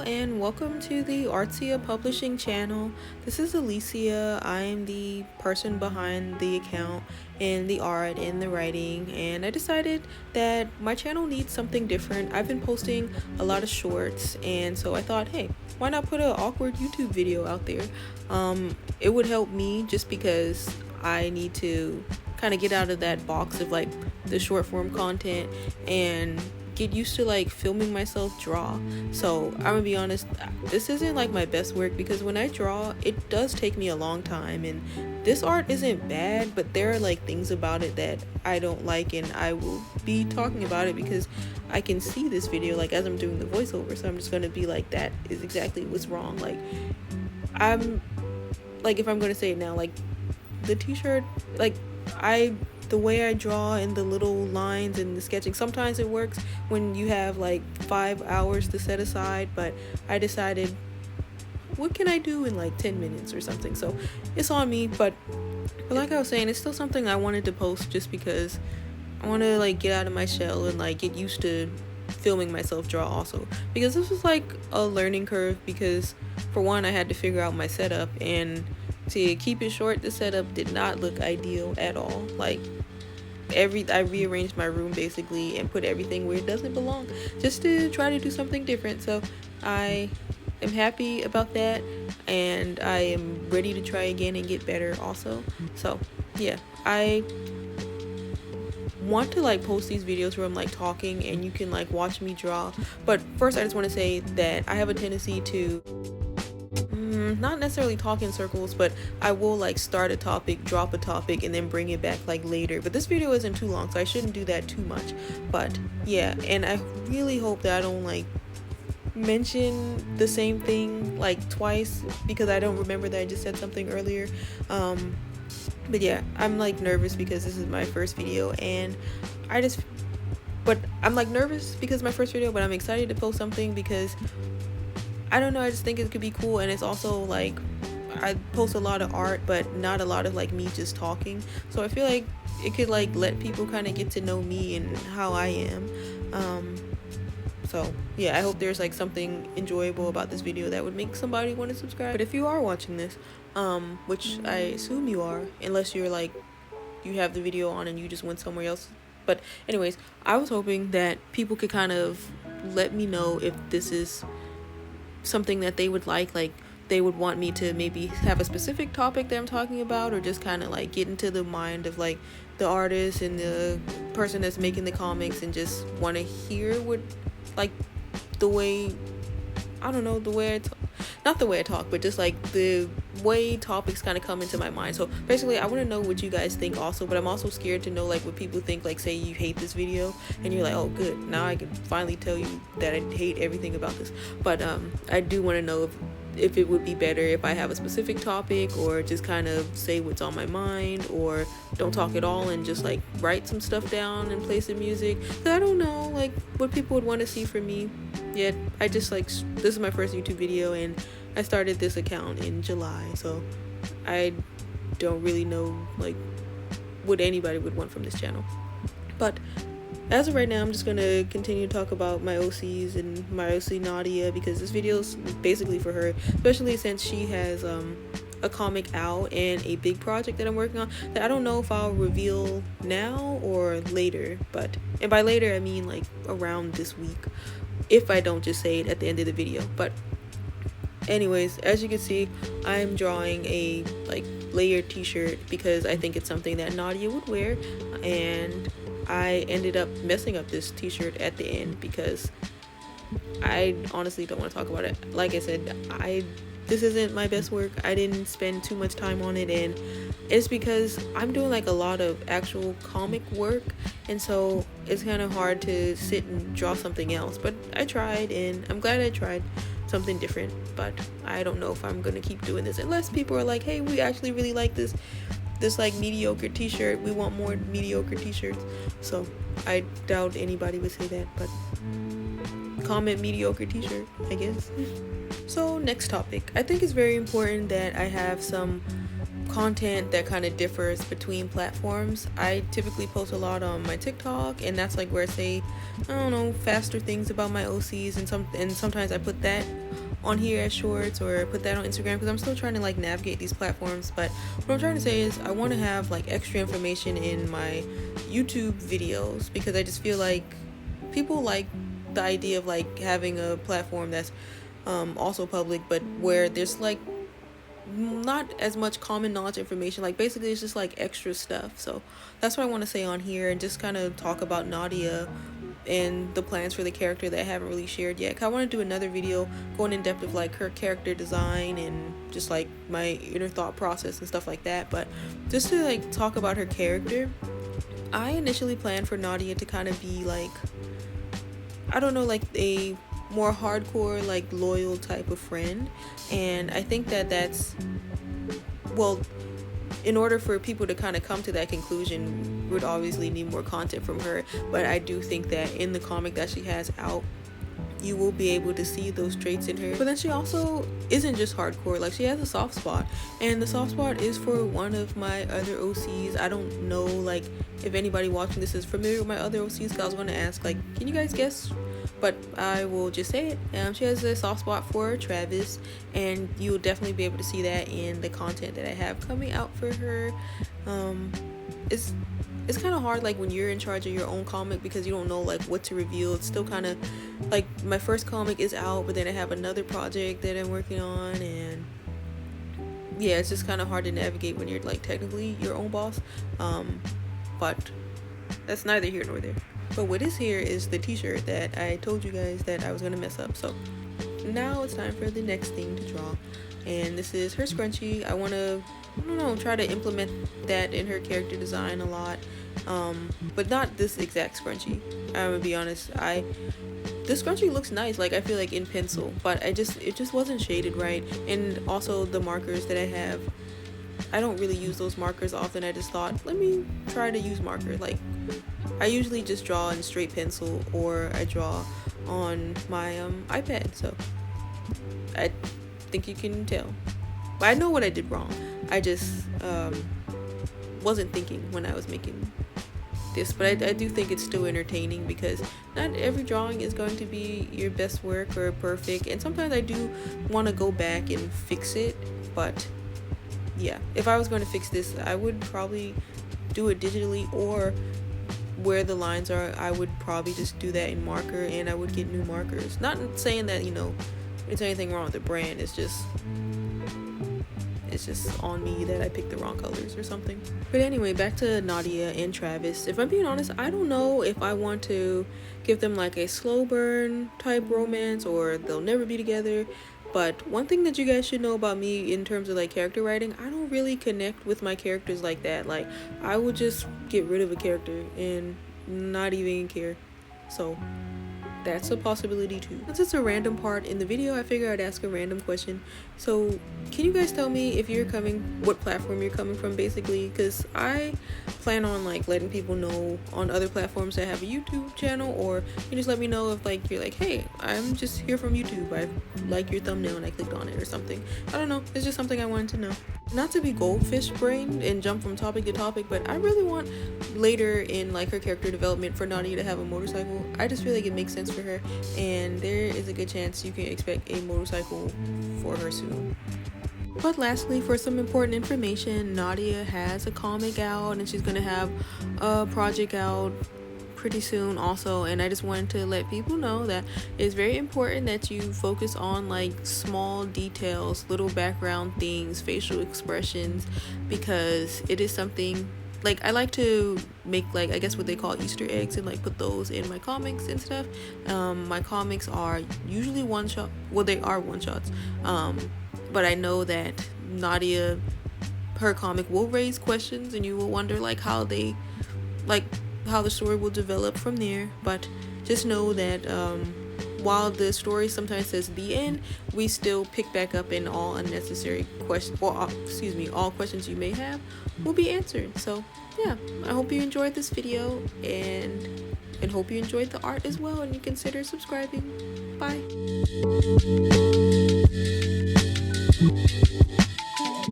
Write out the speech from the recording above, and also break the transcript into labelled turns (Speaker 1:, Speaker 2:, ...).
Speaker 1: and welcome to the Artsia Publishing channel. This is Alicia. I am the person behind the account and the art and the writing, and I decided that my channel needs something different. I've been posting a lot of shorts, and so I thought, hey, why not put an awkward YouTube video out there? It would help me just because I need to kind of get out of that box of like the short form content and get used to like filming myself draw. So I'm gonna be honest, this isn't like my best work because when I draw it does take me a long time, and this art isn't bad, but there are like things about it that I don't like, and I will be talking about it because I can see this video like as I'm doing the voiceover, so I'm just gonna be like, that is exactly what's wrong. Like I'm like, if I'm gonna say it now, like the t-shirt, like the way I draw and the little lines and the sketching, sometimes it works when you have like 5 hours to set aside, but I decided, what can I do in like 10 minutes or something? So it's on me, but like I was saying, it's still something I wanted to post just because I want to like get out of my shell and like get used to filming myself draw also, because this was like a learning curve, because for one I had to figure out my setup, and to keep it short, the setup did not look ideal at all. Like I rearranged my room basically and put everything where it doesn't belong just to try to do something different. So I am happy about that, and I am ready to try again and get better also. So yeah, I want to like post these videos where I'm like talking and you can like watch me draw. But first I just want to say that I have a tendency to not necessarily talk in circles, but I will like start a topic, drop a topic, and then bring it back like later. But this video isn't too long, so I shouldn't do that too much. But yeah, and I really hope that I don't like mention the same thing like twice, because I don't remember that I just said something earlier. But yeah, I'm like nervous because this is my first video, and but I'm like nervous because it's my first video, but I'm excited to post something because I don't know, I just think it could be cool. And it's also like I post a lot of art but not a lot of like me just talking, so I feel like it could like let people kind of get to know me and how I am. So yeah, I hope there's like something enjoyable about this video that would make somebody want to subscribe. But if you are watching this, which I assume you are, unless you're like you have the video on and you just went somewhere else. But anyways, I was hoping that people could kind of let me know if this is something that they would like they would want me to maybe have a specific topic that I'm talking about, or just kind of like get into the mind of like the artist and the person that's making the comics and just want to hear what like the way, I don't know, the way not the way I talk, but just like the way topics kind of come into my mind. So basically I want to know what you guys think also, but I'm also scared to know like what people think. Like say you hate this video and you're like, oh good, now I can finally tell you that I hate everything about this. But I do want to know if it would be better if I have a specific topic, or just kind of say what's on my mind, or don't talk at all and just like write some stuff down and play some music. Because I don't know like what people would want to see from me. Yet I just like, this is my first YouTube video and I started this account in July, so I don't really know like what anybody would want from this channel. But as of right now, I'm just gonna continue to talk about my OCs and my OC Nadia, because this video is basically for her, especially since she has a comic out and a big project that I'm working on that I don't know if I'll reveal now or later. But, and by later I mean like around this week, if I don't just say it at the end of the video. But anyways, as you can see, I'm drawing a like layered t-shirt because I think it's something that Nadia would wear, and I ended up messing up this t-shirt at the end because I honestly don't want to talk about it. Like I said, this isn't my best work. I didn't spend too much time on it, and it's because I'm doing like a lot of actual comic work, and so it's kind of hard to sit and draw something else. But I tried, and I'm glad I tried something different. But I don't know if I'm gonna keep doing this unless people are like, hey, we actually really like this like mediocre t-shirt, we want more mediocre t-shirts. So I doubt anybody would say that, but comment mediocre t-shirt, I guess. So next topic, I think it's very important that I have some content that kind of differs between platforms. I typically post a lot on my TikTok, and that's like where I say, I don't know, faster things about my OCs, and sometimes I put that on here as shorts or put that on Instagram because I'm still trying to like navigate these platforms. But what I'm trying to say is I want to have like extra information in my YouTube videos because I just feel like people like the idea of like having a platform that's also public, but where there's like not as much common knowledge information. Like basically it's just like extra stuff. So that's what I want to say on here, and just kind of talk about Nadia and the plans for the character that I haven't really shared yet. 'Cause I want to do another video going in depth of like her character design and just like my inner thought process and stuff like that. But just to like talk about her character, I initially planned for Nadia to kind of be like, I don't know, like a more hardcore, like loyal type of friend. And I think that that's, well, in order for people to kind of come to that conclusion, we would obviously need more content from her. But I do think that in the comic that she has out, you will be able to see those traits in her. But then she also isn't just hardcore, like she has a soft spot, and the soft spot is for one of my other OCs. I don't know like if anybody watching this is familiar with my other OCs, because I was going to ask like, can you guys guess? But I will just say it. She has a soft spot for Travis, and you'll definitely be able to see that in the content that I have coming out for her. It's kind of hard like when you're in charge of your own comic because you don't know like what to reveal. It's still kind of like my first comic is out, but then I have another project that I'm working on, and yeah, it's just kind of hard to navigate when you're like technically your own boss. But that's neither here nor there. But what is here is the t-shirt that I told you guys that I was gonna mess up. So now it's time for the next thing to draw, and this is her scrunchie. I want to, I don't know, try to implement that in her character design a lot, but not this exact scrunchie. I'm gonna be honest, this scrunchie looks nice, like I feel like in pencil, but it just wasn't shaded right. And also the markers that I have, I don't really use those markers often. I just thought, let me try to use marker. Like I usually just draw in straight pencil, or I draw on my iPad, so I think you can tell. But I know what I did wrong. I just wasn't thinking when I was making this. But I do think it's still entertaining because not every drawing is going to be your best work or perfect, and sometimes I do want to go back and fix it. But yeah, if I was going to fix this, I would probably do it digitally, or where the lines are, I would probably just do that in marker, and I would get new markers. Not saying that, you know, there's anything wrong with the brand, it's just on me that I picked the wrong colors or something. But anyway, back to Nadia and Travis. If I'm being honest, I don't know if I want to give them like a slow burn type romance or they'll never be together. But one thing that you guys should know about me in terms of like character writing, I don't really connect with my characters like that. Like I would just get rid of a character and not even care. So that's a possibility too. Since it's a random part in the video, I figured I'd ask a random question. So can you guys tell me if you're coming, what platform you're coming from basically? Because I plan on like letting people know on other platforms that have a YouTube channel, or you just let me know if like you're like, hey, I'm just here from YouTube, I like your thumbnail and I clicked on it or something. I don't know, it's just something I wanted to know. Not to be goldfish brained and jump from topic to topic, but I really want later in like her character development for Nadia to have a motorcycle. I just feel like it makes sense for her, and there is a good chance you can expect a motorcycle for her soon. But lastly, for some important information, Nadia has a comic out, and she's gonna have a project out pretty soon also. And I just wanted to let people know that it's very important that you focus on like small details, little background things, facial expressions, because it is something like I like to make, like I guess what they call Easter eggs, and like put those in my comics and stuff. My comics are usually one shot, well they are one shots, but I know that Nadia, her comic will raise questions, and you will wonder like how the story will develop from there. But just know that while the story sometimes says the end, we still pick back up, in all unnecessary questions, or all questions you may have will be answered. So yeah, I hope you enjoyed this video, and hope you enjoyed the art as well, and you consider subscribing. Bye.